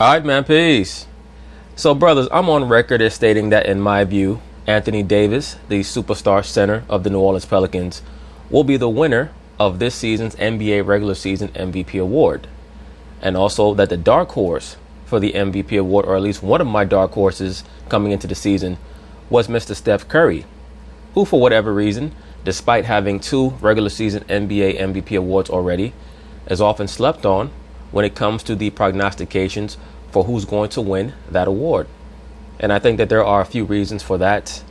All right, man, peace. So, brothers, I'm on record as stating that, in my view, Anthony Davis, the superstar center of the New Orleans Pelicans, will be the winner of this season's NBA regular season MVP award. And also that the dark horse for the MVP award, or at least one of my dark horses coming into the season, was Mr. Steph Curry, who, for whatever reason, despite having 2 regular season NBA MVP awards already, is often slept on when it comes to the prognostications for who's going to win that award. And I think that there are a few reasons for that.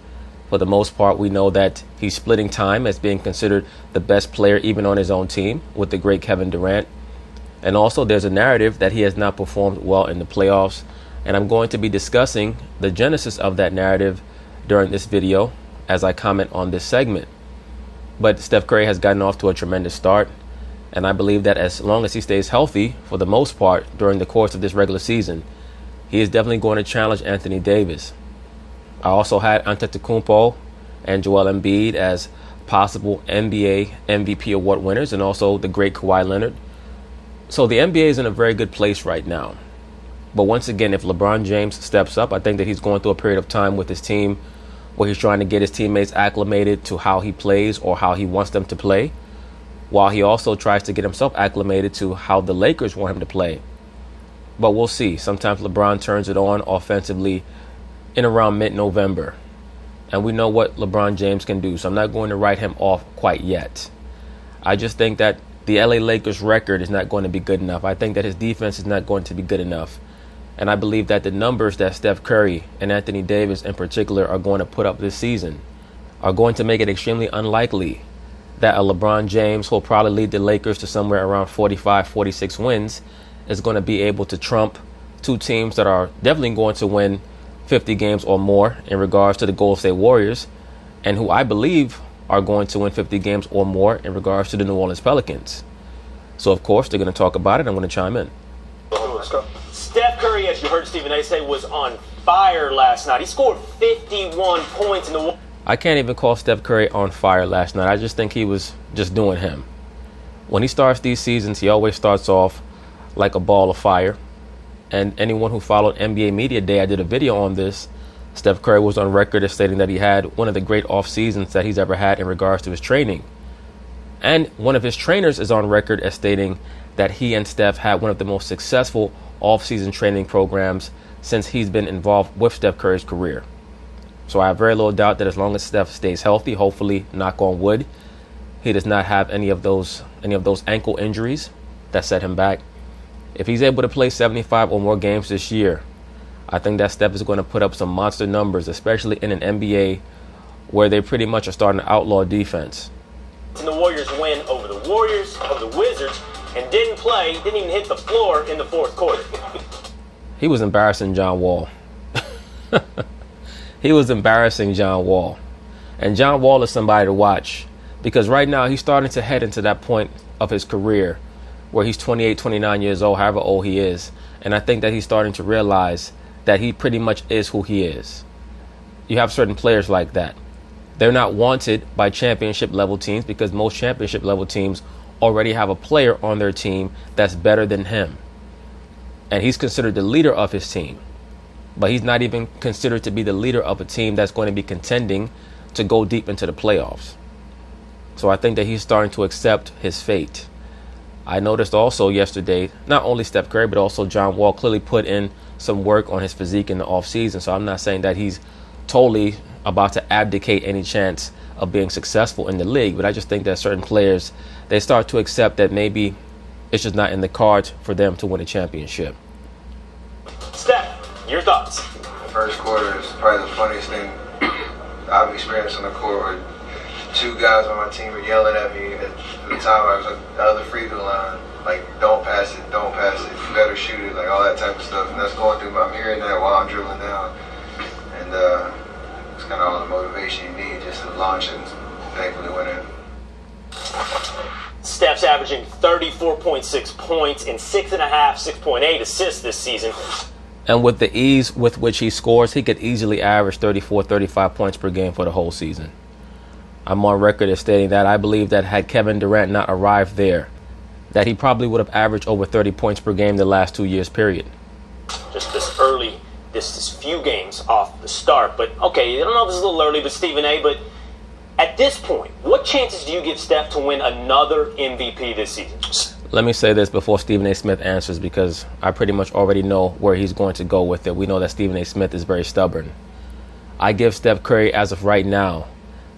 For the most part, we know that he's splitting time as being considered the best player even on his own team with the great Kevin Durant. And also there's a narrative that he has not performed well in the playoffs. And I'm going to be discussing the genesis of that narrative during this video as I comment on this segment. But Steph Curry has gotten off to a tremendous start. And I believe that as long as he stays healthy, for the most part, during the course of this regular season, he is definitely going to challenge Anthony Davis. I also had Antetokounmpo and Joel Embiid as possible NBA MVP award winners, and also the great Kawhi Leonard. So the NBA is in a very good place right now. But once again, if LeBron James steps up, I think that he's going through a period of time with his team where he's trying to get his teammates acclimated to how he plays or how he wants them to play, while he also tries to get himself acclimated to how the Lakers want him to play. But we'll see. Sometimes LeBron turns it on offensively in around mid-November. And we know what LeBron James can do, so I'm not going to write him off quite yet. I just think that the LA Lakers record is not going to be good enough. I think that his defense is not going to be good enough. And I believe that the numbers that Steph Curry and Anthony Davis in particular are going to put up this season are going to make it extremely unlikely that a LeBron James, who will probably lead the Lakers to somewhere around 45, 46 wins, is going to be able to trump 2 teams that are definitely going to win 50 games or more in regards to the Golden State Warriors, and who I believe are going to win 50 games or more in regards to the New Orleans Pelicans. So, of course, they're going to talk about it. I'm going to chime in. Let's go. Steph Curry, as you heard Stephen A. say, was on fire last night. He scored 51 points in the... I can't even call Steph Curry on fire last night. I just think he was just doing him. When he starts these seasons, he always starts off like a ball of fire. And anyone who followed NBA Media Day, I did a video on this. Steph Curry was on record as stating that he had one of the great off seasons that he's ever had in regards to his training. And one of his trainers is on record as stating that he and Steph had one of the most successful off-season training programs since he's been involved with Steph Curry's career. So I have very little doubt that as long as Steph stays healthy, hopefully, knock on wood, he does not have any of those ankle injuries that set him back. If he's able to play 75 or more games this year, I think that Steph is going to put up some monster numbers, especially in an NBA where they pretty much are starting to outlaw defense. And the Warriors win over the Warriors, over the Wizards, and didn't even hit the floor in the fourth quarter. He was embarrassing John Wall. He was embarrassing John Wall. And John Wall is somebody to watch because right now he's starting to head into that point of his career where he's 28, 29 years old, however old he is. And I think that he's starting to realize that he pretty much is who he is. You have certain players like that. They're not wanted by championship level teams because most championship level teams already have a player on their team that's better than him. And he's considered the leader of his team. But he's not even considered to be the leader of a team that's going to be contending to go deep into the playoffs. So I think that he's starting to accept his fate. I noticed also yesterday, not only Steph Curry, but also John Wall clearly put in some work on his physique in the offseason. So I'm not saying that he's totally about to abdicate any chance of being successful in the league. But I just think that certain players, they start to accept that maybe it's just not in the cards for them to win a championship. Steph, your thoughts? The first quarter is probably the funniest thing I've experienced on the court where 2 guys on my team were yelling at me at the time I was at the other free throw line, like, don't pass it, you better shoot it, like all that type of stuff. And that's going through I'm hearing that while I'm dribbling down. And it's kind of all the motivation you need just to launch and thankfully win it. Steph's averaging 34.6 points and 6.5, 6.8 assists this season. And with the ease with which he scores, he could easily average 34, 35 points per game for the whole season. I'm on record as stating that I believe that had Kevin Durant not arrived there, that he probably would have averaged over 30 points per game the last 2 years, period. just this few games off the start. But okay, I don't know if it's a little early, but Stephen A. But at this point, what chances do you give Steph to win another MVP this season? Let me say this before Stephen A. Smith answers, because I pretty much already know where he's going to go with it. We know that Stephen A. Smith is very stubborn. I give Steph Curry, as of right now,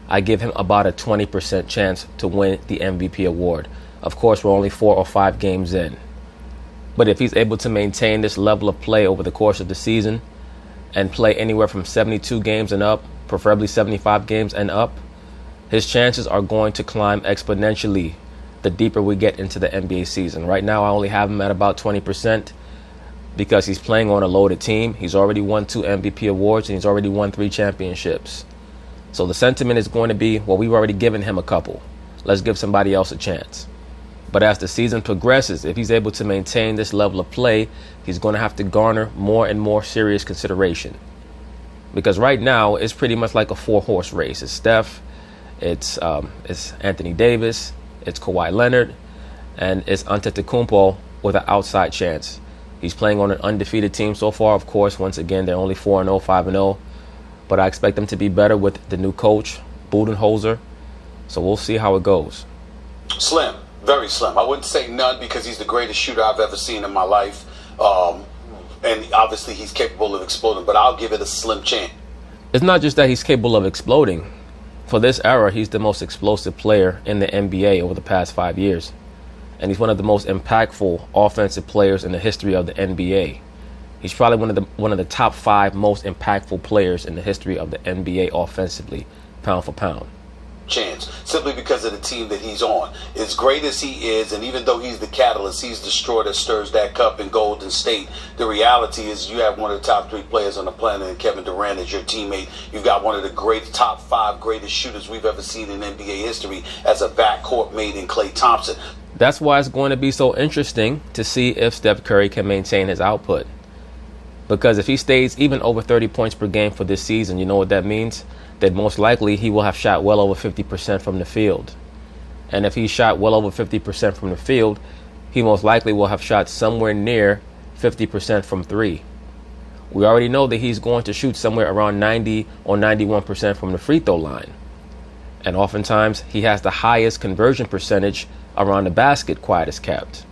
I give him about a 20% chance to win the MVP award. Of course, we're only 4 or 5 games in. But if he's able to maintain this level of play over the course of the season and play anywhere from 72 games and up, preferably 75 games and up, his chances are going to climb exponentially the deeper we get into the NBA season. Right now, I only have him at about 20% because he's playing on a loaded team. He's already won 2 MVP awards and he's already won 3 championships. So the sentiment is going to be, well, we've already given him a couple. Let's give somebody else a chance. But as the season progresses, if he's able to maintain this level of play, he's going to have to garner more and more serious consideration. Because right now, it's pretty much like a 4-horse race. It's Steph, it's Anthony Davis, it's Kawhi Leonard, and it's Antetokounmpo with an outside chance. He's playing on an undefeated team so far. Of course, once again, they're only 4-0, 5-0. But I expect them to be better with the new coach, Budenholzer. So we'll see how it goes. Slim. Very slim. I wouldn't say none because he's the greatest shooter I've ever seen in my life. And obviously he's capable of exploding, but I'll give it a slim chance. It's not just that he's capable of exploding. For this era, he's the most explosive player in the NBA over the past 5 years. And he's one of the most impactful offensive players in the history of the NBA. He's probably one of the top 5 most impactful players in the history of the NBA offensively, pound for pound. Chance simply because of the team that he's on. As great as he is, and even though he's the catalyst, he's the straw that stirs that cup in Golden State. The reality is you have one of the top 3 players on the planet, and Kevin Durant is your teammate. You've got one of the top 5 greatest shooters we've ever seen in NBA history as a backcourt mate in Klay Thompson. That's why it's going to be so interesting to see if Steph Curry can maintain his output. Because if he stays even over 30 points per game for this season, you know what that means? That most likely he will have shot well over 50% from the field. And if he shot well over 50% from the field, he most likely will have shot somewhere near 50% from 3. We already know that he's going to shoot somewhere around 90 or 91% from the free throw line. And oftentimes he has the highest conversion percentage around the basket, quiet as kept.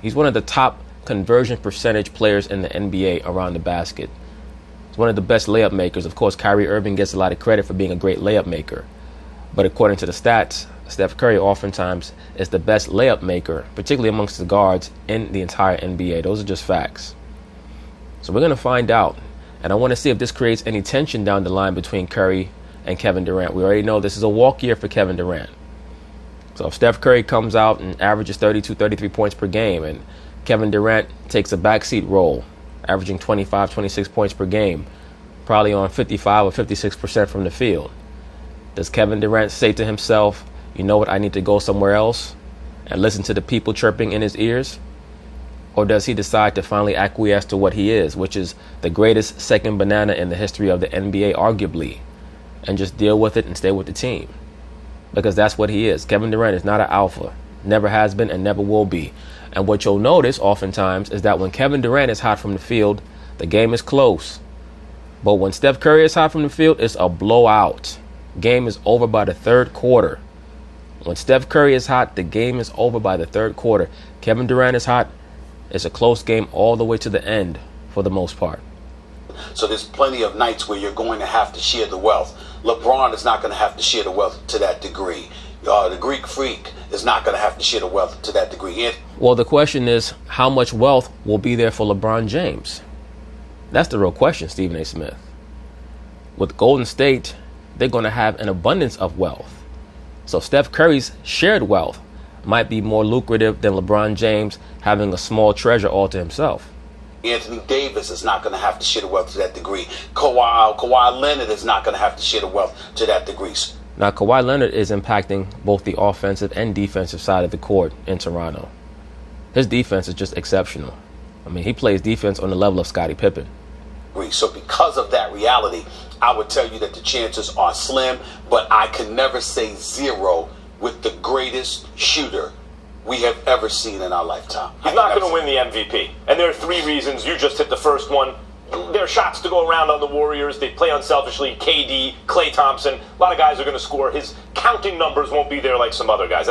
He's one of the top conversion percentage players in the NBA around the basket. He's one of the best layup makers. Of course, Kyrie Irving gets a lot of credit for being a great layup maker. But according to the stats, Steph Curry oftentimes is the best layup maker, particularly amongst the guards in the entire NBA. Those are just facts. So we're going to find out. And I want to see if this creates any tension down the line between Curry and Kevin Durant. We already know this is a walk year for Kevin Durant. So if Steph Curry comes out and averages 32, 33 points per game, and Kevin Durant takes a backseat role, averaging 25, 26 points per game, probably on 55 or 56% from the field. Does Kevin Durant say to himself, you know what, I need to go somewhere else and listen to the people chirping in his ears? Or does he decide to finally acquiesce to what he is, which is the greatest second banana in the history of the NBA, arguably, and just deal with it and stay with the team? Because that's what he is. Kevin Durant is not an alpha, never has been and never will be. And what you'll notice oftentimes is that when Kevin Durant is hot from the field, the game is close. But when Steph Curry is hot from the field, it's a blowout. Game is over by the 3rd quarter. When Steph Curry is hot, the game is over by the 3rd quarter. Kevin Durant is hot, it's a close game all the way to the end for the most part. So there's plenty of nights where you're going to have to share the wealth. LeBron is not going to have to share the wealth to that degree. The Greek Freak is not going to have to share the wealth to that degree. Well, the question is, how much wealth will be there for LeBron James? That's the real question, Stephen A. Smith. With Golden State, they're going to have an abundance of wealth. So Steph Curry's shared wealth might be more lucrative than LeBron James having a small treasure all to himself. Anthony Davis is not going to have to share the wealth to that degree. Kawhi Leonard is not going to have to share the wealth to that degree. Now, Kawhi Leonard is impacting both the offensive and defensive side of the court in Toronto. His defense is just exceptional. I mean, he plays defense on the level of Scottie Pippen. So because of that reality, I would tell you that the chances are slim, but I can never say zero with the greatest shooter we have ever seen in our lifetime. He's not going to win the MVP. And there are 3 reasons. You just hit the first one. There are shots to go around on the Warriors. They play unselfishly. KD, Klay Thompson, a lot of guys are going to score. His counting numbers won't be there like some other guys.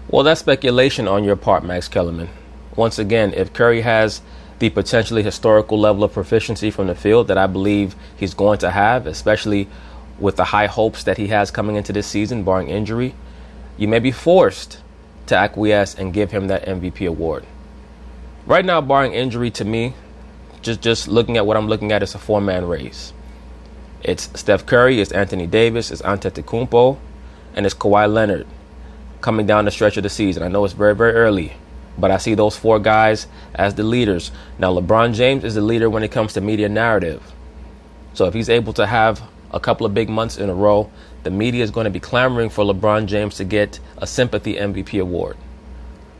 Well, that's speculation on your part, Max Kellerman. Once again, if Curry has the potentially historical level of proficiency from the field that I believe he's going to have, especially with the high hopes that he has coming into this season, barring injury, you may be forced to acquiesce and give him that MVP award. Right now, barring injury, to me, just looking at what I'm looking at, it's a 4-man race. It's Steph Curry, it's Anthony Davis, it's Antetokounmpo, and it's Kawhi Leonard coming down the stretch of the season. I know it's very, very early, but I see those 4 guys as the leaders. Now, LeBron James is the leader when it comes to media narrative. So if he's able to have a couple of big months in a row, the media is going to be clamoring for LeBron James to get a sympathy MVP award.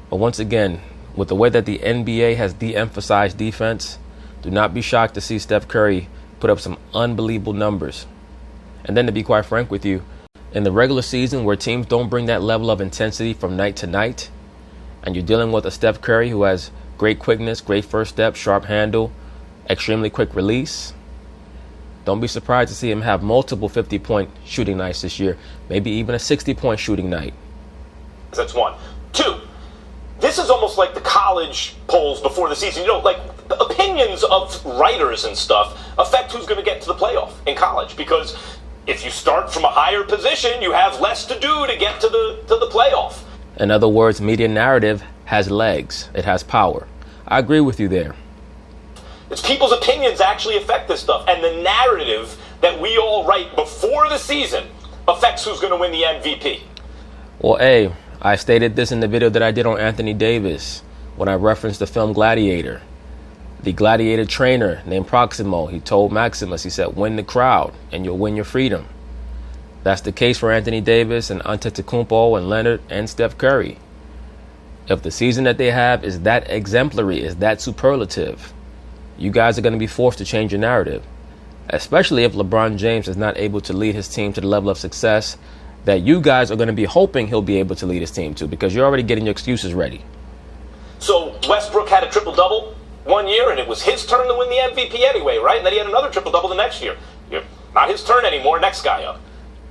But once again, with the way that the NBA has de-emphasized defense, do not be shocked to see Steph Curry put up some unbelievable numbers. And then, to be quite frank with you, in the regular season where teams don't bring that level of intensity from night to night, and you're dealing with a Steph Curry who has great quickness, great first step, sharp handle, extremely quick release, don't be surprised to see him have multiple 50-point shooting nights this year, maybe even a 60-point shooting night. That's 1. 2, this is almost like the college polls before the season. You know, like the opinions of writers and stuff affect who's going to get to the playoff in college, because if you start from a higher position, you have less to do to get to the playoff. In other words, media narrative has legs. It has power. I agree with you there. It's people's opinions actually affect this stuff. And the narrative that we all write before the season affects who's going to win the MVP. Well, I stated this in the video that I did on Anthony Davis when I referenced the film Gladiator. The Gladiator trainer named Proximo, he told Maximus, he said, win the crowd and you'll win your freedom. That's the case for Anthony Davis and Antetokounmpo and Leonard and Steph Curry. If the season that they have is that exemplary, is that superlative, you guys are going to be forced to change your narrative, especially if LeBron James is not able to lead his team to the level of success that you guys are going to be hoping he'll be able to lead his team to, because you're already getting your excuses ready. So Westbrook had a triple-double one year, and it was his turn to win the MVP anyway, right? And then he had another triple-double the next year. Not his turn anymore, next guy up.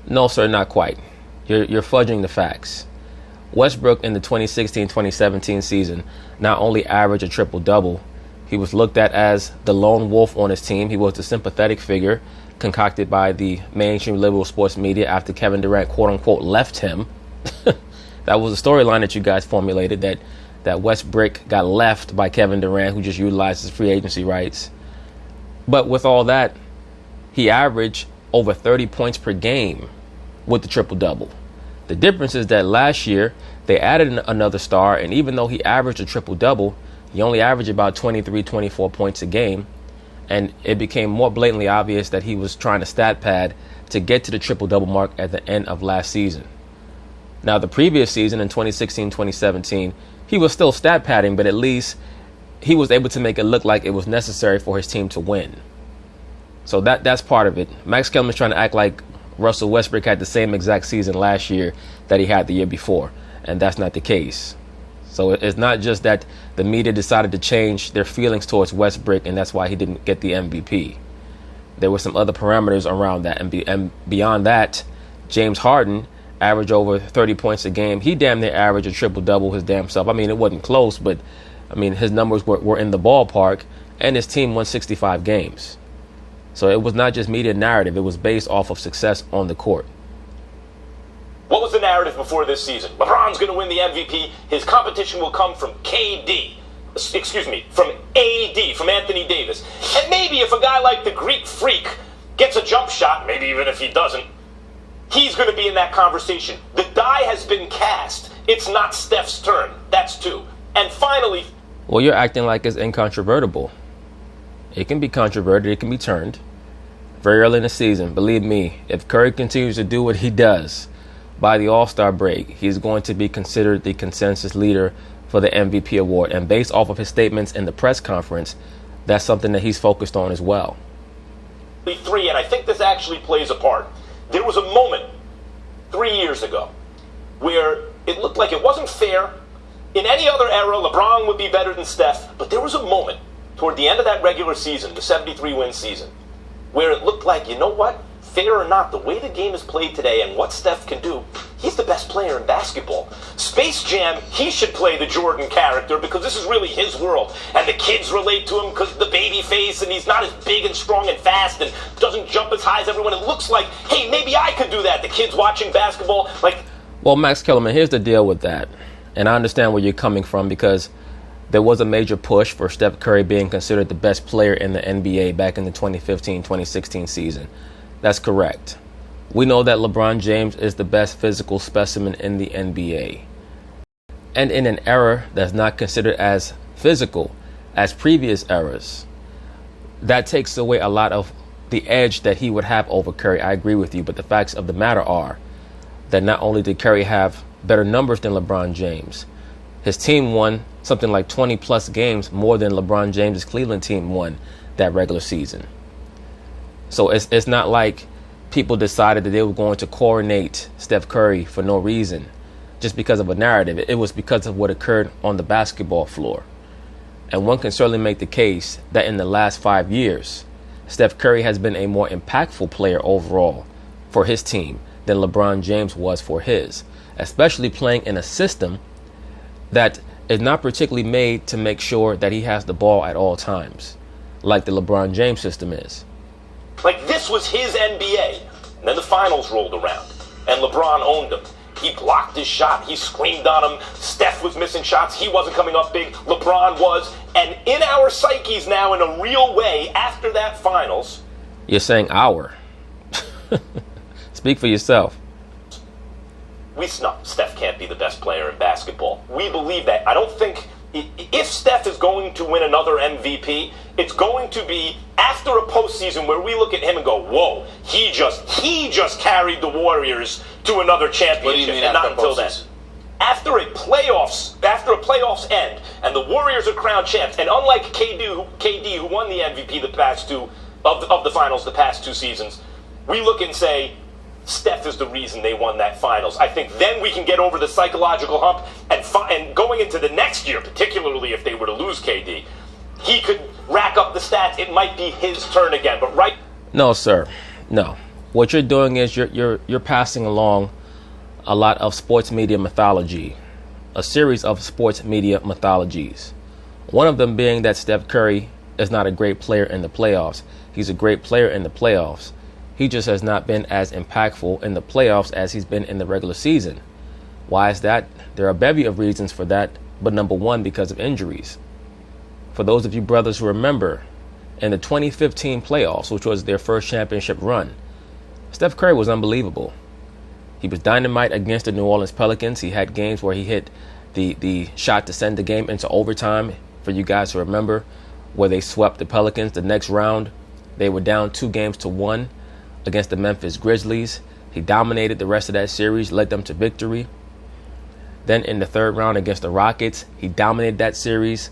No, sir, not quite. You're fudging the facts. Westbrook in the 2016-2017 season not only averaged a triple-double, he was looked at as the lone wolf on his team. He was the sympathetic figure concocted by the mainstream liberal sports media after Kevin Durant, quote-unquote, left him. That was a storyline that you guys formulated, that Westbrook got left by Kevin Durant, who just utilized his free agency rights. But with all that, he averaged over 30 points per game with the triple-double. The difference is that last year, they added another star, and even though he averaged a triple-double, he only averaged about 23, 24 points a game, and it became more blatantly obvious that he was trying to stat pad to get to the triple-double mark at the end of last season. Now, the previous season in 2016-2017, he was still stat padding, but at least he was able to make it look like it was necessary for his team to win. So that's part of it. Max Kellerman's trying to act like Russell Westbrook had the same exact season last year that he had the year before, and that's not the case. So it's not just that the media decided to change their feelings towards Westbrook, and that's why he didn't get the MVP. There were some other parameters around that, and beyond that, James Harden averaged over 30 points a game. He damn near averaged a triple-double his damn self. I mean, it wasn't close, but I mean, his numbers were in the ballpark, and his team won 65 games. So it was not just media narrative. It was based off of success on the court. What was the narrative before this season? LeBron's going to win the MVP. His competition will come from from AD, from Anthony Davis. And maybe if a guy like the Greek Freak gets a jump shot, maybe even if he doesn't, he's going to be in that conversation. The die has been cast. It's not Steph's turn. That's 2. And finally... Well, you're acting like it's incontrovertible. It can be controverted. It can be turned. Very early in the season, believe me, if Curry continues to do what he does, by the All-Star break, he's going to be considered the consensus leader for the MVP award. And based off of his statements in the press conference, that's something that he's focused on as well. 3, and I think this actually plays a part. There was a moment 3 years ago where it looked like it wasn't fair, In any other era, LeBron would be better than Steph, but there was a moment toward the end of that regular season, the 73-win season, where it looked like, you know what? Fair or not, the way the game is played today and what Steph can do, he's the best player in basketball. Space Jam, he should play the Jordan character because this is really his world. And the kids relate to him because of the baby face and he's not as big and strong and fast and doesn't jump as high as everyone. It looks like, hey, maybe I could do that. The kids watching basketball, like... Well, Max Kellerman, here's the deal with that. And I understand where you're coming from because there was a major push for Steph Curry being considered the best player in the NBA back in the 2015-2016 season. That's correct. We know that LeBron James is the best physical specimen in the NBA. And in an era that's not considered as physical as previous eras, that takes away a lot of the edge that he would have over Curry. I agree with you, but the facts of the matter are that not only did Curry have better numbers than LeBron James, his team won something like 20 plus games more than LeBron James' Cleveland team won that regular season. So it's not like people decided that they were going to coronate Steph Curry for no reason, just because of a narrative. It was because of what occurred on the basketball floor. And one can certainly make the case that in the last 5 years, Steph Curry has been a more impactful player overall for his team than LeBron James was for his, especially playing in a system that is not particularly made to make sure that he has the ball at all times, like the LeBron James system is. Like, this was his NBA. And then the finals rolled around, and LeBron owned him. He blocked his shot. He screamed on him. Steph was missing shots. He wasn't coming up big. LeBron was. And in our psyches now, in a real way, after that finals... You're saying our. Speak for yourself. No, Steph can't be the best player in basketball. We believe that. I don't think... If Steph is going to win another MVP, it's going to be after a postseason where we look at him and go, whoa, he just carried the Warriors to another championship. What do you mean and after not until then. After a playoffs end and the Warriors are crowned champs, and unlike KD who won the MVP the past two of the finals the past two seasons, we look and say, Steph is the reason they won that finals. I think then we can get over the psychological hump and going into the next year, particularly if they were to lose KD, he could rack up the stats. It might be his turn again. But right? No, sir. No. What you're doing is you're passing along a lot of sports media mythology, a series of sports media mythologies. One of them being that Steph Curry is not a great player in the playoffs. He's a great player in the playoffs. He just has not been as impactful in the playoffs as he's been in the regular season. Why is that? There are a bevy of reasons for that, but number one, because of injuries. For those of you brothers who remember, in the 2015 playoffs, which was their first championship run, Steph Curry was unbelievable. He was dynamite against the New Orleans Pelicans. He had games where he hit the shot to send the game into overtime, for you guys to remember, where they swept the Pelicans the next round. They were down 2-1 against the Memphis Grizzlies. He dominated the rest of that series, led them to victory. Then in the third round against the Rockets, he dominated that series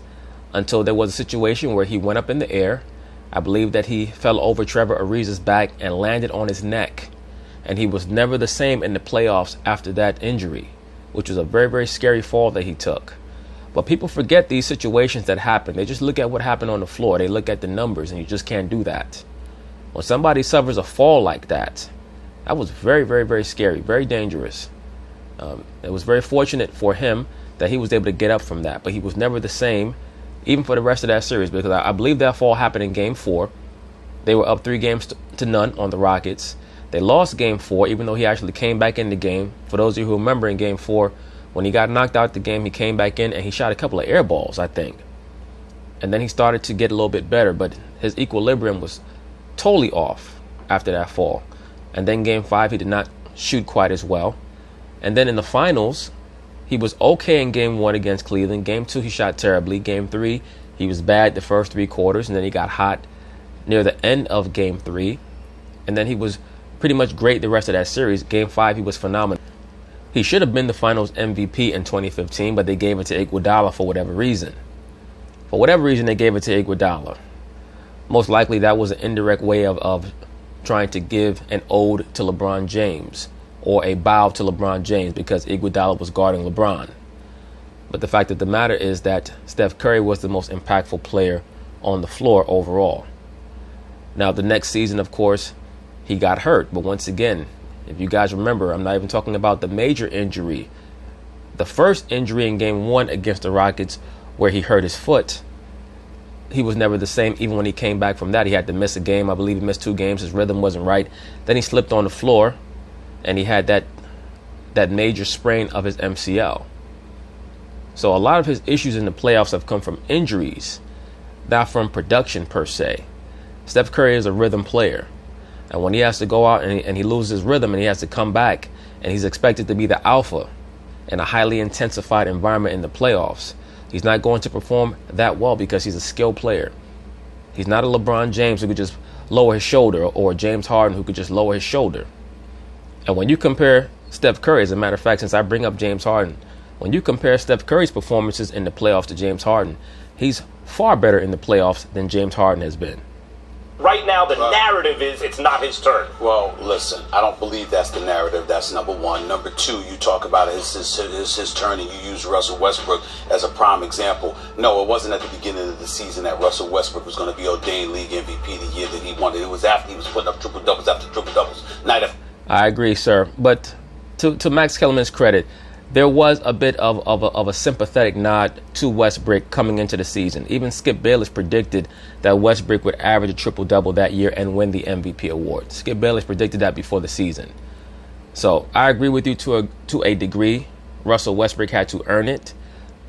until there was a situation where he went up in the air. I believe that he fell over Trevor Ariza's back and landed on his neck. And he was never the same in the playoffs after that injury, which was a very, very scary fall that he took. But people forget these situations that happen. They just look at what happened on the floor. They look at the numbers, and you just can't do that. When somebody suffers a fall like that, that was very, very, very scary, very dangerous. It was very fortunate for him that he was able to get up from that, but he was never the same, even for the rest of that series, because I believe that fall happened in Game 4. They were up 3-0 on the Rockets. They lost Game 4, even though he actually came back in the game. For those of you who remember, in Game 4, when he got knocked out the game, he came back in and he shot a couple of air balls, I think. And then he started to get a little bit better, but his equilibrium was totally off after that fall. And then Game 5, he did not shoot quite as well. And then in the finals, he was okay in Game 1 against Cleveland. Game 2, he shot terribly. Game 3, he was bad the first 3 quarters, and then he got hot near the end of Game 3. And then he was pretty much great the rest of that series. Game 5, he was phenomenal. He should have been the finals MVP in 2015, but they gave it to Iguodala for whatever reason. For whatever reason, they gave it to Iguodala. Most likely that was an indirect way of trying to give an ode to LeBron James, or a bow to LeBron James, because Iguodala was guarding LeBron. But the fact of the matter is that Steph Curry was the most impactful player on the floor overall. Now, the next season, of course, he got hurt. But once again, if you guys remember, I'm not even talking about the major injury. The first injury in Game 1 against the Rockets, where he hurt his foot, he was never the same. Even when he came back from that, he had to miss a game. I believe he missed 2 games. His rhythm wasn't right. Then he slipped on the floor, and he had that major sprain of his MCL. So a lot of his issues in the playoffs have come from injuries, not from production per se. Steph Curry is a rhythm player. And when he has to go out and he loses his rhythm and he has to come back and he's expected to be the alpha in a highly intensified environment in the playoffs, he's not going to perform that well because he's a skilled player. He's not a LeBron James who could just lower his shoulder, or a James Harden who could just lower his shoulder. And when you compare Steph Curry, as a matter of fact, since I bring up James Harden, when you compare Steph Curry's performances in the playoffs to James Harden, he's far better in the playoffs than James Harden has been. Right now, the narrative is it's not his turn. Well, listen, I don't believe that's the narrative. That's number one. Number two, you talk about his turn, and you use Russell Westbrook as a prime example. No, it wasn't at the beginning of the season that Russell Westbrook was going to be ordained league MVP the year that he wanted. It was after he was putting up triple doubles after triple doubles. I agree, sir. But to Max Kellerman's credit, there was a bit of a sympathetic nod to Westbrook coming into the season. Even Skip Bayless predicted that Westbrook would average a triple-double that year and win the MVP award. Skip Bayless predicted that before the season. So I agree with you to a degree. Russell Westbrook had to earn it.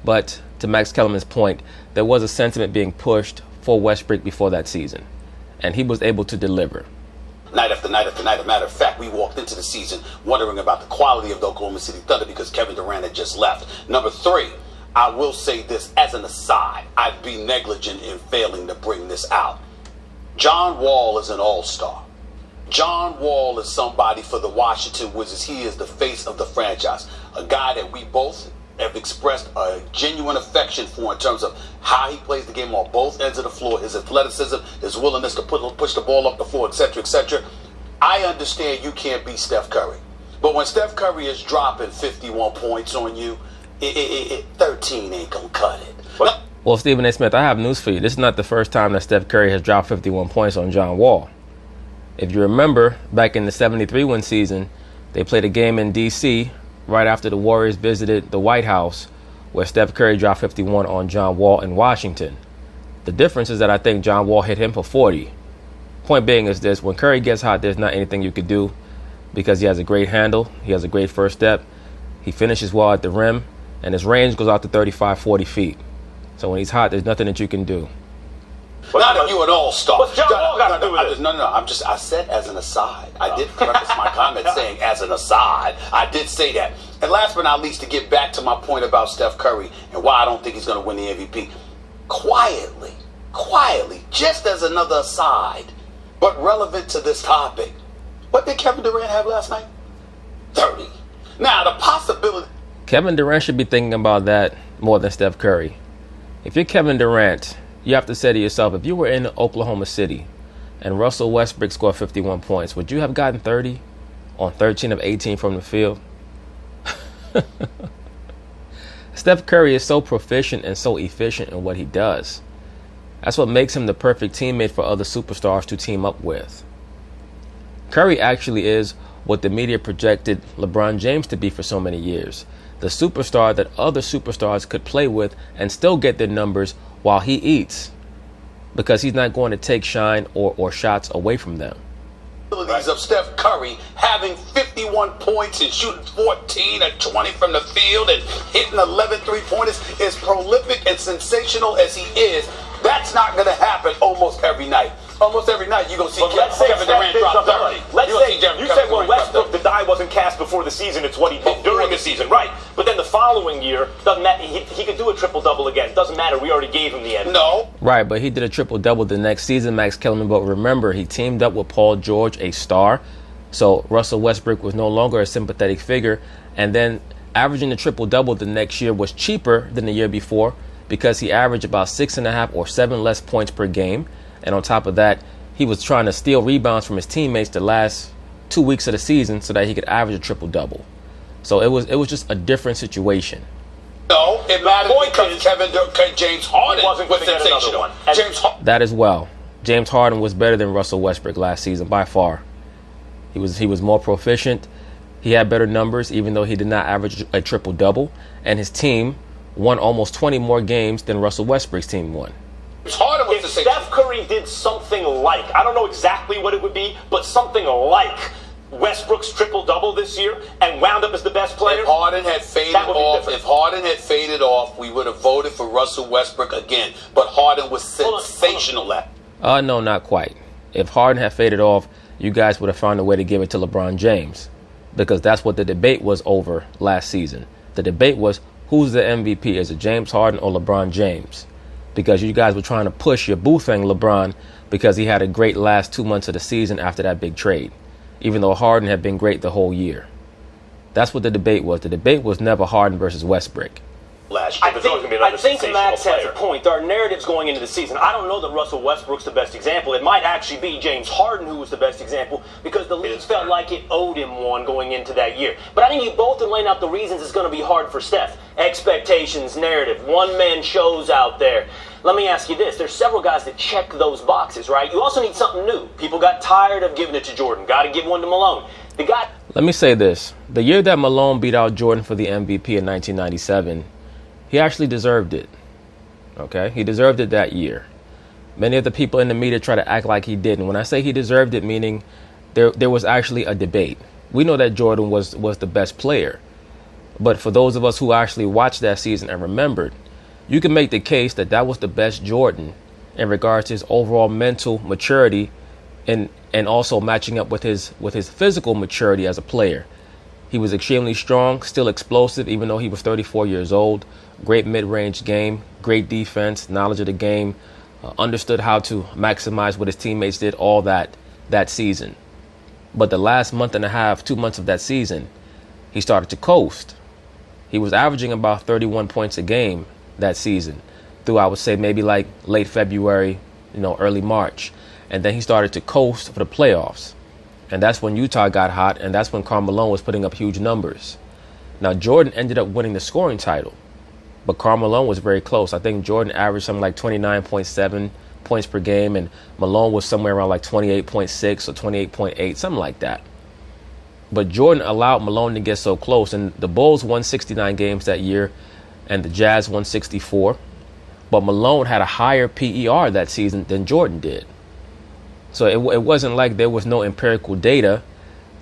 But to Max Kellerman's point, there was a sentiment being pushed for Westbrook before that season. And he was able to deliver. Night after night after night. As a matter of fact, we walked into the season wondering about the quality of the Oklahoma City Thunder because Kevin Durant had just left. Number three, I will say this as an aside. I'd be negligent in failing to bring this out. John Wall is an all-star. John Wall is somebody for the Washington Wizards. He is the face of the franchise. A guy that we both have expressed a genuine affection for in terms of how he plays the game on both ends of the floor, his athleticism, his willingness to push the ball up the floor, etc., etc. I understand you can't beat Steph Curry. But when Steph Curry is dropping 51 points on you, 13 ain't going to cut it. Well, Stephen A. Smith, I have news for you. This is not the first time that Steph Curry has dropped 51 points on John Wall. If you remember, back in the 73 win season, they played a game in D.C., right after the Warriors visited the White House, where Steph Curry dropped 51 on John Wall in Washington. The difference is that I think John Wall hit him for 40. Point being is this: when Curry gets hot, there's not anything you could do because he has a great handle, he has a great first step, he finishes well at the rim, and his range goes out to 35, 40 feet. So when he's hot, there's nothing that you can do. Not if you're an all-star. What's John Wall got to do with it? No. I said as an aside. I did preface my comment saying as an aside. I did say that. And last but not least, to get back to my point about Steph Curry and why I don't think he's going to win the MVP. Quietly, just as another aside, but relevant to this topic. What did Kevin Durant have last night? 30. Now, the possibility... Kevin Durant should be thinking about that more than Steph Curry. If you're Kevin Durant, you have to say to yourself, if you were in Oklahoma City and Russell Westbrook scored 51 points, would you have gotten 30 on 13 of 18 from the field? Steph Curry is so proficient and so efficient in what he does. That's what makes him the perfect teammate for other superstars to team up with. Curry actually is what the media projected LeBron James to be for so many years. The superstar that other superstars could play with and still get their numbers while he eats, because he's not going to take shine or shots away from them. Of Steph Curry having 51 points and shooting 14 or 20 from the field and hitting 11 three-pointers, as prolific and sensational as he is, that's not going to happen almost every night. Almost every night you're going to see Kevin Durant drop 30. You said, well, Westbrook, the die wasn't cast before the season. It's what he did during the season. Right. But then the following year, doesn't matter. He could do a triple-double again. Doesn't matter. We already gave him the end. No. Right, but he did a triple-double the next season, Max Kellerman. But remember, he teamed up with Paul George, a star. So Russell Westbrook was no longer a sympathetic figure. And then averaging the triple-double the next year was cheaper than the year before because he averaged about 6.5 or 7 less points per game. And on top of that, he was trying to steal rebounds from his teammates the last 2 weeks of the season so that he could average a triple-double. So it was just a different situation. No, it mattered because James Harden wasn't was going to get another sensational. one. James Harden. That as well. James Harden was better than Russell Westbrook last season by far. He was more proficient. He had better numbers, even though he did not average a triple-double. And his team won almost 20 more games than Russell Westbrook's team won. Harden was If sensational. Steph Curry did something like, I don't know exactly what it would be, but something like Westbrook's triple-double this year and wound up as the best player. If Harden had faded That would be off, different. if Harden had faded off, we would have voted for Russell Westbrook again. But Harden was sensational at. No, not quite. If Harden had faded off, you guys would have found a way to give it to LeBron James, because that's what the debate was over last season. The debate was, who's the MVP? Is it James Harden or LeBron James? Because you guys were trying to push your boothang LeBron because he had a great last 2 months of the season after that big trade, even though Harden had been great the whole year. That's what the debate was. The debate was never Harden versus Westbrook. Last year, I think Max has a point. There are narratives going into the season. I don't know that Russell Westbrook's the best example. It might actually be James Harden who was the best example because the league felt like it owed him one going into that year. But I think you both are laying out the reasons it's going to be hard for Steph. Expectations, narrative, one-man shows out there. Let me ask you this. There's several guys that check those boxes, right? You also need something new. People got tired of giving it to Jordan. Got to give one to Malone. The guy. Let me say this. The year that Malone beat out Jordan for the MVP in 1997, he actually deserved it. Okay? He deserved it that year. Many of the people in the media try to act like he didn't. When I say he deserved it, meaning there was actually a debate. We know that Jordan was the best player. But for those of us who actually watched that season and remembered, you can make the case that that was the best Jordan in regards to his overall mental maturity and also matching up with his physical maturity as a player. He was extremely strong, still explosive, even though he was 34 years old. Great mid-range game, great defense, knowledge of the game, understood how to maximize what his teammates did all that season. But the last month and a half, 2 months of that season, he started to coast. He was averaging about 31 points a game that season through, I would say, maybe like late February, early March. And then he started to coast for the playoffs. And that's when Utah got hot, and that's when Karl Malone was putting up huge numbers. Now, Jordan ended up winning the scoring title, but Karl Malone was very close. I think Jordan averaged something like 29.7 points per game, and Malone was somewhere around like 28.6 or 28.8, something like that. But Jordan allowed Malone to get so close, and the Bulls won 69 games that year, and the Jazz won 64. But Malone had a higher PER that season than Jordan did. So it wasn't like there was no empirical data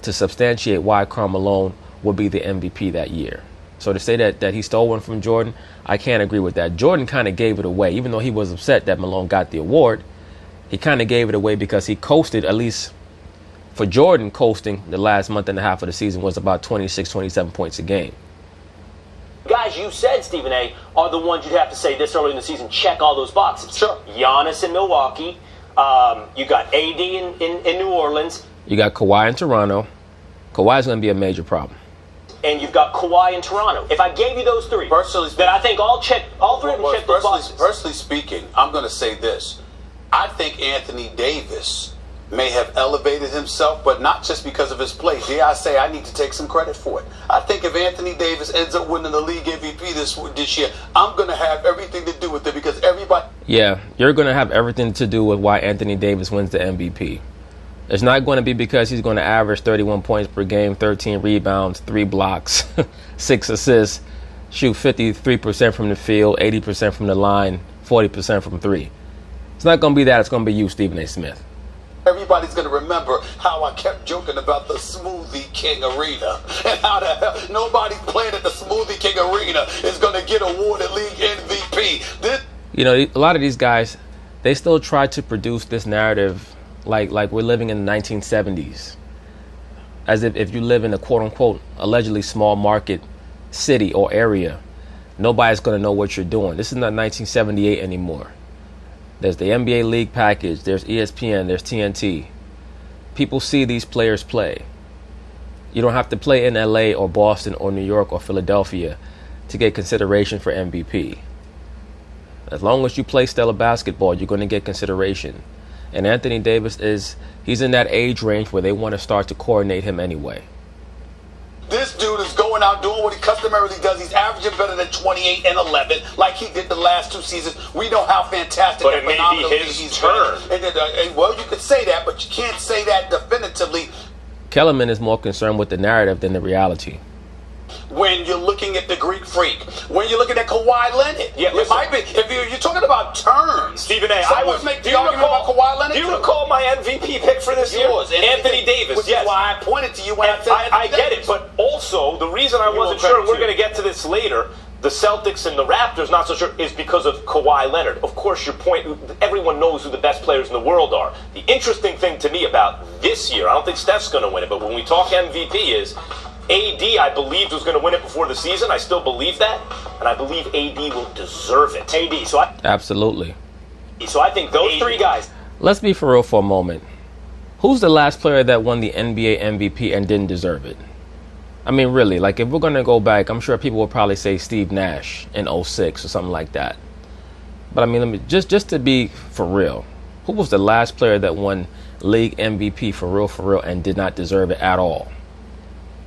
to substantiate why Karl Malone would be the MVP that year. So to say that he stole one from Jordan, I can't agree with that. Jordan kind of gave it away. Even though he was upset that Malone got the award, he kind of gave it away because he coasted, at least for Jordan, coasting the last month and a half of the season was about 26, 27 points a game. Guys, you said, Stephen A., are the ones you'd have to say this early in the season, check all those boxes. Sure. Giannis in Milwaukee. You got AD in New Orleans. You got Kawhi in Toronto. Kawhi's going to be a major problem. And you've got Kawhi in Toronto. If I gave you those three, then I think all three of them check those boxes. Personally speaking, I'm going to say this. I think Anthony Davis may have elevated himself, but not just because of his play. Dare I say, I need to take some credit for it. I think if Anthony Davis ends up winning the league MVP this year, I'm going to have everything to do with it because everybody... Yeah, you're going to have everything to do with why Anthony Davis wins the MVP. It's not going to be because he's going to average 31 points per game, 13 rebounds, 3 blocks, 6 assists, shoot 53% from the field, 80% from the line, 40% from 3. It's not going to be that. It's going to be you, Stephen A. Smith. Everybody's going to remember how I kept joking about the Smoothie King Arena and how the hell nobody playing at the Smoothie King Arena is going to get awarded league MVP. A lot of these guys, they still try to produce this narrative like we're living in the 1970s. As if you live in a quote-unquote allegedly small market city or area, nobody's going to know what you're doing. This is not 1978 anymore. There's the NBA League package. There's ESPN. There's TNT. People see these players play. You don't have to play in LA or Boston or New York or Philadelphia to get consideration for MVP. As long as you play stellar basketball, you're going to get consideration. And Anthony Davis he's in that age range where they want to start to coordinate him anyway. This dude is going going out doing what he customarily does. He's averaging better than 28 and 11, like he did the last 2 seasons. We know how fantastic but and it may phenomenal be his he's turn. Well, you could say that, but you can't say that definitively. Kellerman is more concerned with the narrative than the reality. When you're looking at the Greek Freak, when you're looking at Kawhi Leonard, Yeah, it listen. might be. If you're talking about terms, Stephen A. someone make the argument about Kawhi Leonard. Do you recall my MVP pick for this year? Yours, Anthony Davis. Which Yes. is why I pointed to you when I said I get it, but also the reason I wasn't sure, and we're going to get to this later, the Celtics and the Raptors not so sure, is because of Kawhi Leonard. Of course, your point, everyone knows who the best players in the world are. The interesting thing to me about this year, I don't think Steph's going to win it, but when we talk MVP is AD, I believed was going to win it before the season. I still believe that, and I believe AD will deserve it. Absolutely. So I think those three guys. Let's be for real for a moment. Who's the last player that won the NBA MVP and didn't deserve it? I mean, really, like if we're going to go back, I'm sure people will probably say Steve Nash in 06 or something like that. But I mean, let me just to be for real, who was the last player that won league MVP for real, and did not deserve it at all?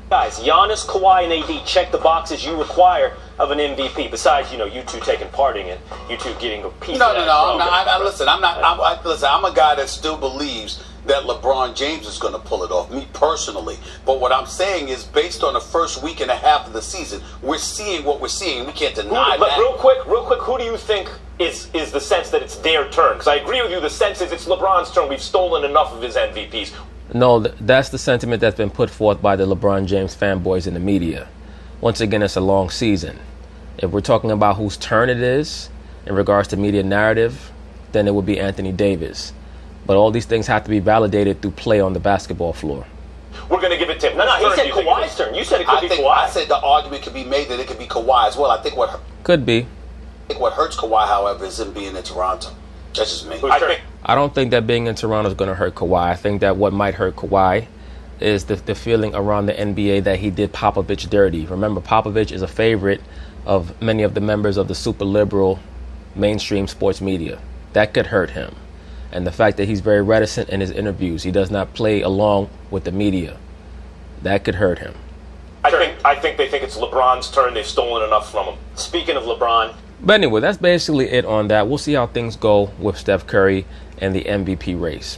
Guys, Giannis, Kawhi, and AD check the boxes you require of an MVP. Besides, you two taking part in it, you two getting a piece. No, of that I'm program. not. Listen, I'm a guy that still believes that LeBron James is going to pull it off, me personally. But what I'm saying is, based on the first week and a half of the season, we're seeing what we're seeing. We can't deny that. Real quick, who do you think is the sense that it's their turn? Because I agree with you, the sense is it's LeBron's turn. We've stolen enough of his MVPs. No, that's the sentiment that's been put forth by the LeBron James fanboys in the media. Once again, it's a long season. If we're talking about whose turn it is in regards to media narrative, then it would be Anthony Davis. But all these things have to be validated through play on the basketball floor. We're going to give it to him. No, he said Kawhi's turn. You said it could be Kawhi. I said the argument could be made that it could be Kawhi as well. I think what hurts Kawhi, however, is him being in Toronto. That's just me. I don't think that being in Toronto is going to hurt Kawhi. I think that what might hurt Kawhi is the feeling around the NBA that he did Popovich dirty. Remember, Popovich is a favorite of many of the members of the super liberal mainstream sports media. That could hurt him. And the fact that he's very reticent in his interviews, he does not play along with the media, that could hurt him. I think they think it's LeBron's turn. They've stolen enough from him. Speaking of LeBron. But anyway, that's basically it on that. We'll see how things go with Steph Curry and the MVP race.